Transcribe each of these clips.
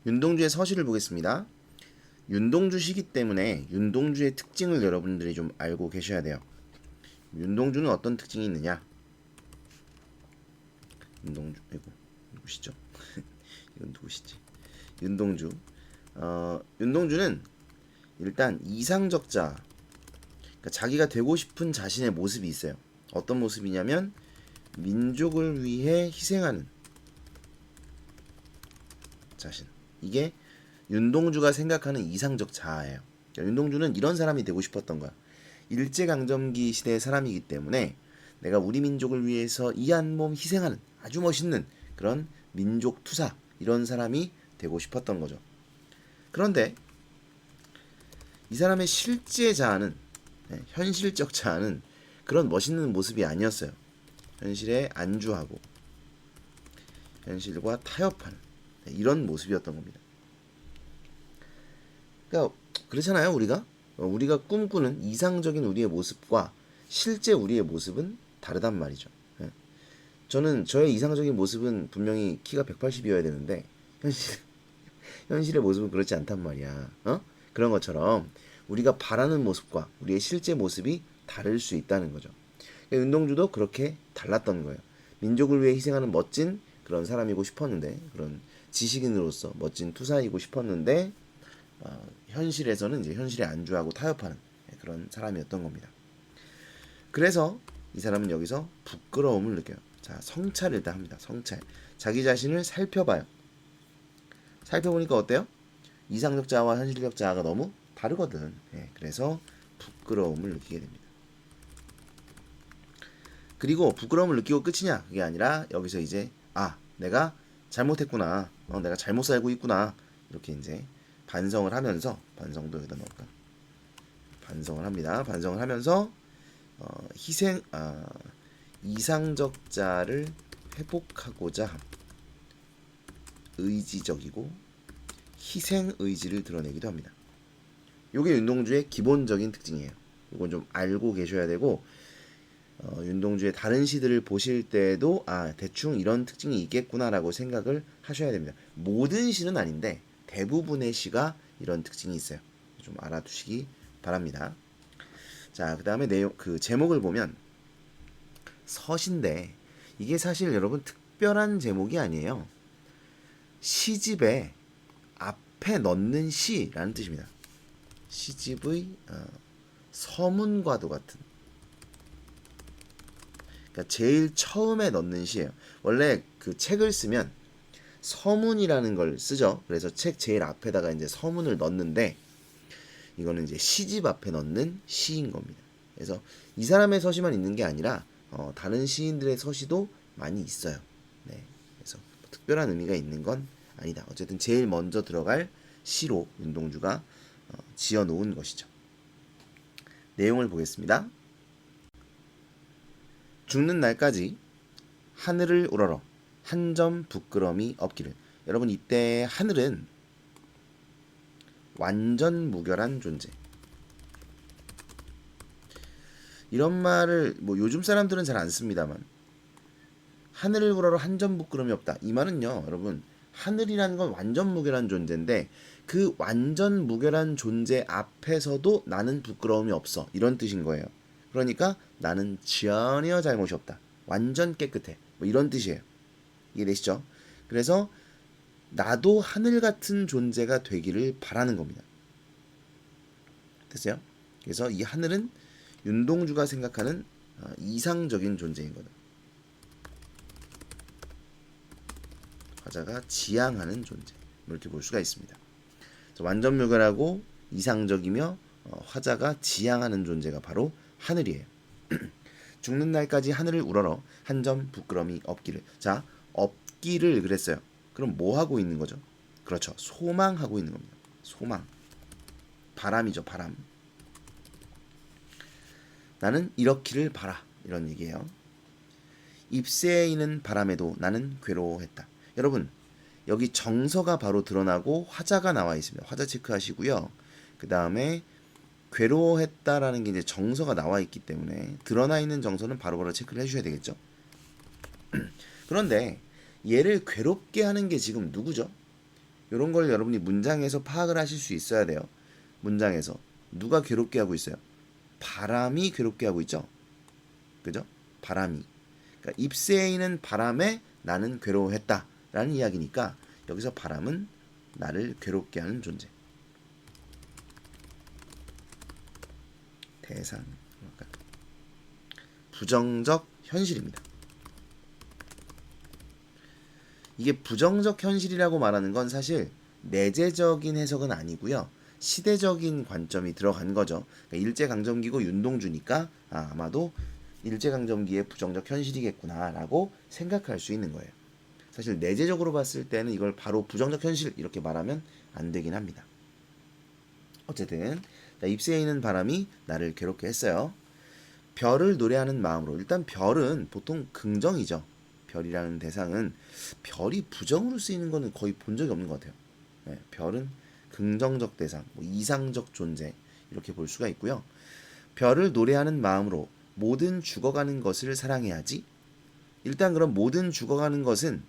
윤동주의 서시를 보겠습니다. 윤동주시기 때문에 윤동주의 특징을 여러분들이 좀 알고 계셔야 돼요. 윤동주는 어떤 특징이 있느냐? 윤동주, 이거 누구시죠? 이건 누구시지? 윤동주. 윤동주는 일단 이상적자, 그러니까 자기가 되고 싶은 자신의 모습이 있어요. 어떤 모습이냐면 민족을 위해 희생하는 자신. 이게 윤동주가 생각하는 이상적 자아예요. 그러니까 윤동주는 이런 사람이 되고 싶었던 거야. 일제강점기 시대의 사람이기 때문에 내가 우리 민족을 위해서 이 한 몸 희생하는 아주 멋있는 그런 민족 투사, 이런 사람이 되고 싶었던 거죠. 그런데 이 사람의 실제 자아는, 현실적 자아는 그런 멋있는 모습이 아니었어요. 현실에 안주하고 현실과 타협하는 이런 모습이었던 겁니다. 그러니까 그렇잖아요. 우리가 꿈꾸는 이상적인 우리의 모습과 실제 우리의 모습은 다르단 말이죠. 저는 저의 이상적인 모습은 분명히 키가 180이어야 되는데 현실의 모습은 그렇지 않단 말이야. 그런 것처럼 우리가 바라는 모습과 우리의 실제 모습이 다를 수 있다는 거죠. 윤동주도 그렇게 달랐던 거예요. 민족을 위해 희생하는 멋진 그런 사람이고 싶었는데, 그런 지식인으로서 멋진 투사이고 싶었는데, 현실에서는 이제 현실에 안주하고 타협하는 그런 사람이었던 겁니다. 그래서 이 사람은 여기서 부끄러움을 느껴요. 자, 성찰을 일단 합니다. 성찰. 자기 자신을 살펴봐요. 살펴보니까 어때요? 이상적 자아와 현실적 자아가 너무 다르거든. 그래서 부끄러움을 느끼게 됩니다. 그리고 부끄러움을 느끼고 끝이냐? 그게 아니라 여기서 이제 내가 잘못했구나. 내가 잘못 살고 있구나. 이렇게 이제 반성을 하면서, 반성도 여기다 넣을까? 반성을 합니다. 반성을 하면서 이상적 자를 회복하고자 함. 의지적이고 희생 의지를 드러내기도 합니다. 이게 윤동주의 기본적인 특징이에요. 이건 좀 알고 계셔야 되고, 윤동주의 다른 시들을 보실 때도 대충 이런 특징이 있겠구나라고 생각을 하셔야 됩니다. 모든 시는 아닌데 대부분의 시가 이런 특징이 있어요. 좀 알아두시기 바랍니다. 자, 그 다음에 제목을 보면 서시인데, 이게 사실 여러분 특별한 제목이 아니에요. 시집에 앞에 넣는 시라는 뜻입니다. 시집의 서문과도 같은, 그러니까 제일 처음에 넣는 시예요. 원래 그 책을 쓰면 서문이라는 걸 쓰죠. 그래서 책 제일 앞에다가 이제 서문을 넣는데, 이거는 이제 시집 앞에 넣는 시인 겁니다. 그래서 이 사람의 서시만 있는 게 아니라 다른 시인들의 서시도 많이 있어요. 그래서 특별한 의미가 있는 건 아니다. 어쨌든 제일 먼저 들어갈 시로 윤동주가 지어 놓은 것이죠. 내용을 보겠습니다. 죽는 날까지 하늘을 우러러 한 점 부끄럼이 없기를. 여러분, 이때 하늘은 완전 무결한 존재. 이런 말을 요즘 사람들은 잘 안 씁니다만, 하늘을 우러러 한 점 부끄럼이 없다. 이 말은요, 여러분, 하늘이라는 건 완전 무결한 존재인데 그 완전 무결한 존재 앞에서도 나는 부끄러움이 없어, 이런 뜻인 거예요. 그러니까 나는 전혀 잘못이 없다, 완전 깨끗해, 이런 뜻이에요. 이해되시죠? 그래서 나도 하늘 같은 존재가 되기를 바라는 겁니다. 됐어요? 그래서 이 하늘은 윤동주가 생각하는 이상적인 존재인 거다. 화자가 지향하는 존재, 이렇게 볼 수가 있습니다. 완전 무결하고 이상적이며 화자가 지향하는 존재가 바로 하늘이에요. 죽는 날까지 하늘을 우러러 한 점 부끄럼이 없기를. 자, 없기를 그랬어요. 그럼 뭐 하고 있는 거죠? 그렇죠, 소망하고 있는 겁니다. 소망, 바람이죠. 바람. 나는 이렇기를 바라, 이런 얘기예요. 잎새이는 바람에도 나는 괴로워했다. 여러분, 여기 정서가 바로 드러나고 화자가 나와 있습니다. 화자 체크하시고요. 그 다음에 괴로워했다라는 게 이제 정서가 나와 있기 때문에 드러나 있는 정서는 바로바로 체크를 해주셔야 되겠죠. 그런데 얘를 괴롭게 하는 게 지금 누구죠? 이런 걸 여러분이 문장에서 파악을 하실 수 있어야 돼요. 문장에서 누가 괴롭게 하고 있어요? 바람이 괴롭게 하고 있죠. 그죠? 바람이. 그러니까 입새에 바람에 나는 괴로워했다 라는 이야기니까 여기서 바람은 나를 괴롭게 하는 존재. 대상. 부정적 현실입니다. 이게 부정적 현실이라고 말하는 건 사실 내재적인 해석은 아니고요. 시대적인 관점이 들어간 거죠. 그러니까 일제강점기고 윤동주니까 아마도 일제강점기의 부정적 현실이겠구나라고 생각할 수 있는 거예요. 사실 내재적으로 봤을 때는 이걸 바로 부정적 현실 이렇게 말하면 안 되긴 합니다. 어쨌든 입새에 있는 바람이 나를 괴롭게 했어요. 별을 노래하는 마음으로. 일단 별은 보통 긍정이죠. 별이라는 대상은 별이 부정으로 쓰이는 거는 거의 본 적이 없는 것 같아요. 네, 별은 긍정적 대상, 이상적 존재 이렇게 볼 수가 있고요. 별을 노래하는 마음으로 모든 죽어가는 것을 사랑해야지. 일단 그럼 모든 죽어가는 것은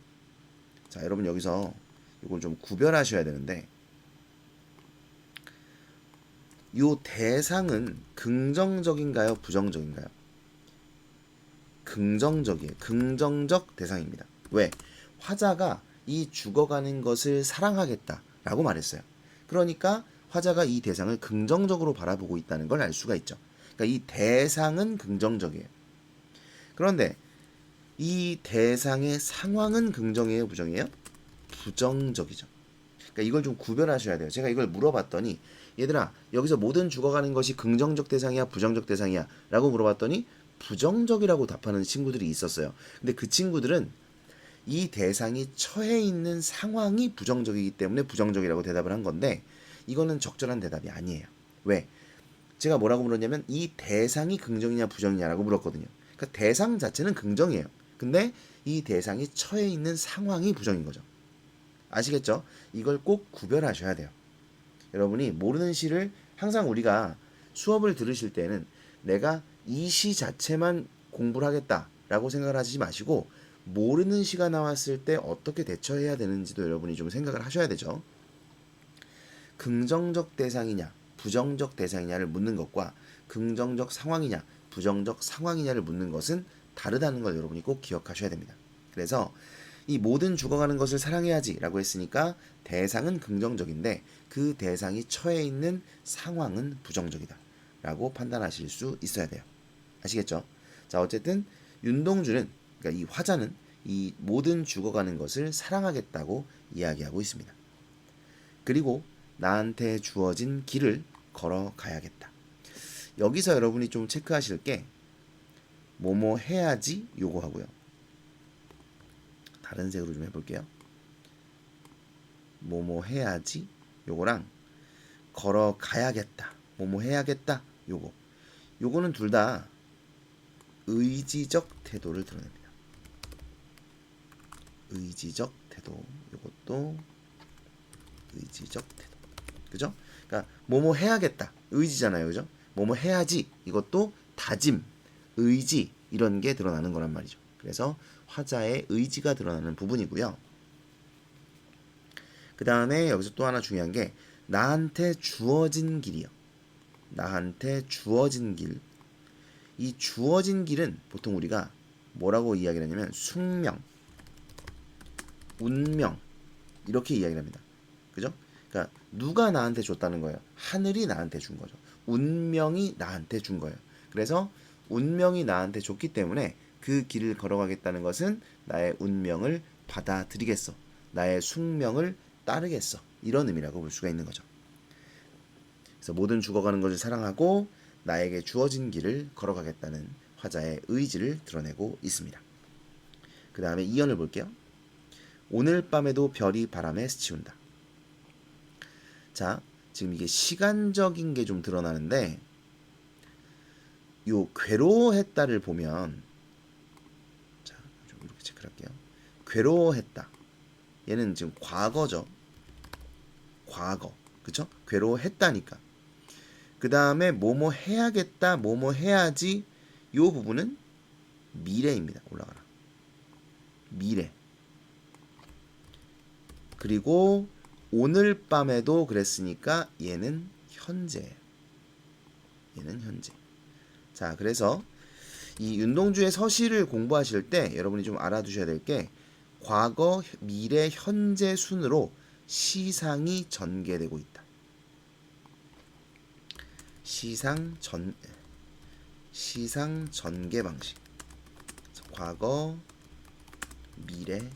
자 여러분 여기서 이걸 좀 구별하셔야 되는데 요 대상은 긍정적인가요? 부정적인가요? 긍정적이에요. 긍정적 대상입니다. 왜? 화자가 이 죽어가는 것을 사랑하겠다라고 말했어요. 그러니까 화자가 이 대상을 긍정적으로 바라보고 있다는 걸 알 수가 있죠. 그러니까 이 대상은 긍정적이에요. 그런데 이 대상의 상황은 긍정이에요, 부정이에요? 부정적이죠. 그러니까 이걸 좀 구별하셔야 돼요. 제가 이걸 물어봤더니 얘들아 여기서 모든 죽어가는 것이 긍정적 대상이야 부정적 대상이야 라고 물어봤더니 부정적이라고 답하는 친구들이 있었어요. 근데 그 친구들은 이 대상이 처해 있는 상황이 부정적이기 때문에 부정적이라고 대답을 한 건데 이거는 적절한 대답이 아니에요. 왜? 제가 뭐라고 물었냐면 이 대상이 긍정이냐 부정이냐라고 물었거든요. 그러니까 대상 자체는 긍정이에요. 근데 이 대상이 처해 있는 상황이 부정인 거죠. 아시겠죠? 이걸 꼭 구별하셔야 돼요. 여러분이 모르는 시를 항상 우리가 수업을 들으실 때는 내가 이 시 자체만 공부를 하겠다라고 생각을 하지 마시고 모르는 시가 나왔을 때 어떻게 대처해야 되는지도 여러분이 좀 생각을 하셔야 되죠. 긍정적 대상이냐 부정적 대상이냐를 묻는 것과 긍정적 상황이냐 부정적 상황이냐를 묻는 것은 다르다는 걸 여러분이 꼭 기억하셔야 됩니다. 그래서 이 모든 죽어가는 것을 사랑해야지 라고 했으니까 대상은 긍정적인데 그 대상이 처해 있는 상황은 부정적이다 라고 판단하실 수 있어야 돼요. 아시겠죠? 자 어쨌든 윤동주는 그러니까 이 화자는 이 모든 죽어가는 것을 사랑하겠다고 이야기하고 있습니다. 그리고 나한테 주어진 길을 걸어가야겠다. 여기서 여러분이 좀 체크하실 게 뭐뭐 해야지 요거 하고요. 다른 색으로 좀 해볼게요. 뭐뭐 해야지 요거랑 걸어가야겠다 뭐뭐 해야겠다 요거는 둘 다 의지적 태도를 드러냅니다. 의지적 태도 요것도 의지적 태도 그죠? 그러니까 뭐뭐 해야겠다 의지잖아요. 그죠? 뭐뭐 해야지 이것도 다짐 의지 이런 게 드러나는 거란 말이죠. 그래서 화자의 의지가 드러나는 부분이고요. 그 다음에 여기서 또 하나 중요한 게 나한테 주어진 길이요. 나한테 주어진 길. 이 주어진 길은 보통 우리가 뭐라고 이야기를 하냐면 숙명, 운명 이렇게 이야기를 합니다. 그죠? 그러니까 누가 나한테 줬다는 거예요. 하늘이 나한테 준 거죠. 운명이 나한테 준 거예요. 그래서 운명이 나한테 줬기 때문에 그 길을 걸어가겠다는 것은 나의 운명을 받아들이겠어. 나의 숙명을 따르겠어. 이런 의미라고 볼 수가 있는 거죠. 그래서 모든 죽어가는 것을 사랑하고 나에게 주어진 길을 걸어가겠다는 화자의 의지를 드러내고 있습니다. 그 다음에 2연을 볼게요. 오늘 밤에도 별이 바람에 스치운다. 자, 지금 이게 시간적인 게 좀 드러나는데 요 괴로워했다를 보면 자, 좀 이렇게 체크를 할게요. 괴로워했다. 얘는 지금 과거죠. 과거. 그쵸? 괴로워했다니까. 그 다음에 뭐뭐 해야겠다, 뭐뭐 해야지 요 부분은 미래입니다. 올라가라. 미래. 그리고 오늘 밤에도 그랬으니까 얘는 현재예요. 얘는 현재. 자, 그래서 이 윤동주의 서시를 공부하실 때 여러분이 좀 알아두셔야 될 게 과거, 미래, 현재 순으로 시상이 전개되고 있다. 시상 전개 방식. 과거, 미래,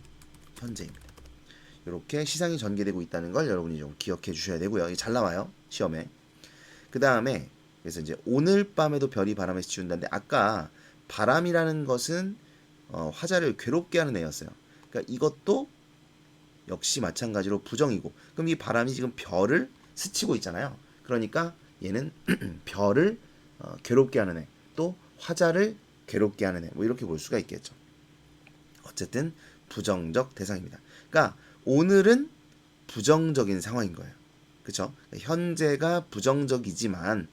현재입니다. 이렇게 시상이 전개되고 있다는 걸 여러분이 좀 기억해 주셔야 되고요. 이게 잘 나와요. 시험에. 그 다음에 그래서 이제 오늘 밤에도 별이 바람에서 치운다는데 아까 바람이라는 것은 화자를 괴롭게 하는 애였어요. 그러니까 이것도 역시 마찬가지로 부정이고 그럼 이 바람이 지금 별을 스치고 있잖아요. 그러니까 얘는 별을 괴롭게 하는 애, 또 화자를 괴롭게 하는 애, 뭐 이렇게 볼 수가 있겠죠. 어쨌든 부정적 대상입니다. 그러니까 오늘은 부정적인 상황인 거예요. 그렇죠? 현재가 부정적이지만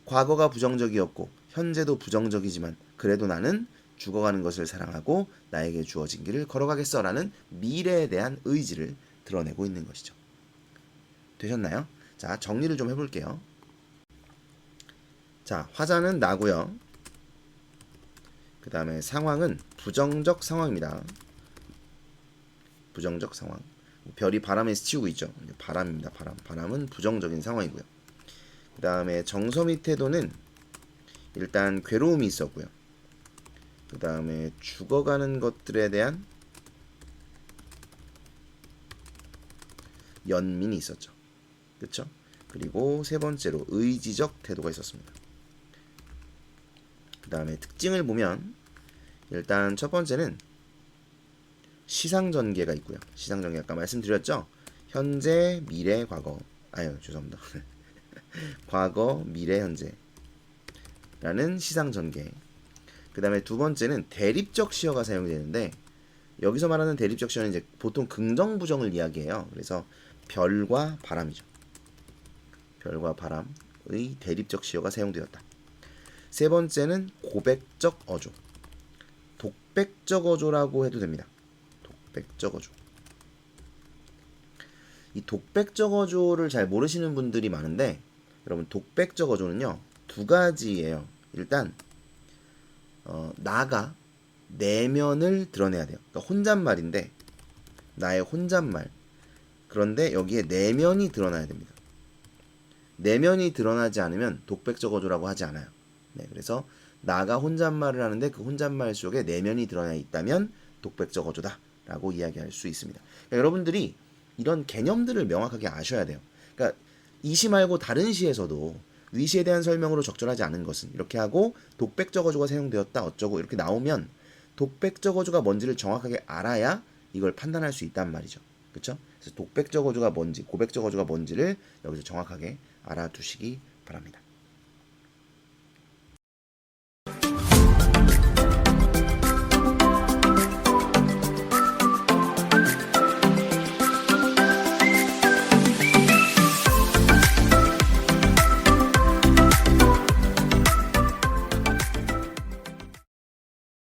과거가 부정적이었고 현재도 부정적이지만 그래도 나는 죽어가는 것을 사랑하고 나에게 주어진 길을 걸어가겠어라는 미래에 대한 의지를 드러내고 있는 것이죠. 되셨나요? 자, 정리를 좀 해볼게요. 자, 화자는 나고요. 그 다음에 상황은 부정적 상황입니다. 부정적 상황. 별이 바람에 스치우고 있죠. 바람입니다. 바람은 부정적인 상황이고요. 그 다음에 정서 및 태도는 일단 괴로움이 있었고요. 그 다음에 죽어가는 것들에 대한 연민이 있었죠. 그렇죠? 그리고 세 번째로 의지적 태도가 있었습니다. 그 다음에 특징을 보면 일단 첫 번째는 시상전개가 있고요. 시상전개 아까 말씀드렸죠? 현재, 미래, 과거. 죄송합니다. 과거, 미래, 현재라는 시상전개. 그 다음에 두 번째는 대립적 시어가 사용이 되는데 여기서 말하는 대립적 시어는 이제 보통 긍정, 부정을 이야기해요. 그래서 별과 바람이죠. 별과 바람의 대립적 시어가 사용되었다. 세 번째는 고백적 어조. 독백적 어조라고 해도 됩니다. 독백적 어조. 이 독백적 어조를 잘 모르시는 분들이 많은데 여러분 독백적 어조는요 두 가지예요. 일단 나가 내면을 드러내야 돼요. 그러니까 혼잣말인데 나의 혼잣말. 그런데 여기에 내면이 드러나야 됩니다. 내면이 드러나지 않으면 독백적 어조라고 하지 않아요. 네, 그래서 나가 혼잣말을 하는데 그 혼잣말 속에 내면이 드러나 있다면 독백적 어조다라고 이야기할 수 있습니다. 그러니까 여러분들이 이런 개념들을 명확하게 아셔야 돼요. 그러니까 이 시 말고 다른 시에서도 위시에 대한 설명으로 적절하지 않은 것은 이렇게 하고 독백적 어조가 사용되었다 어쩌고 이렇게 나오면 독백적 어조가 뭔지를 정확하게 알아야 이걸 판단할 수 있단 말이죠. 그렇죠? 그래서 독백적 어조가 뭔지, 고백적 어조가 뭔지를 여기서 정확하게 알아두시기 바랍니다.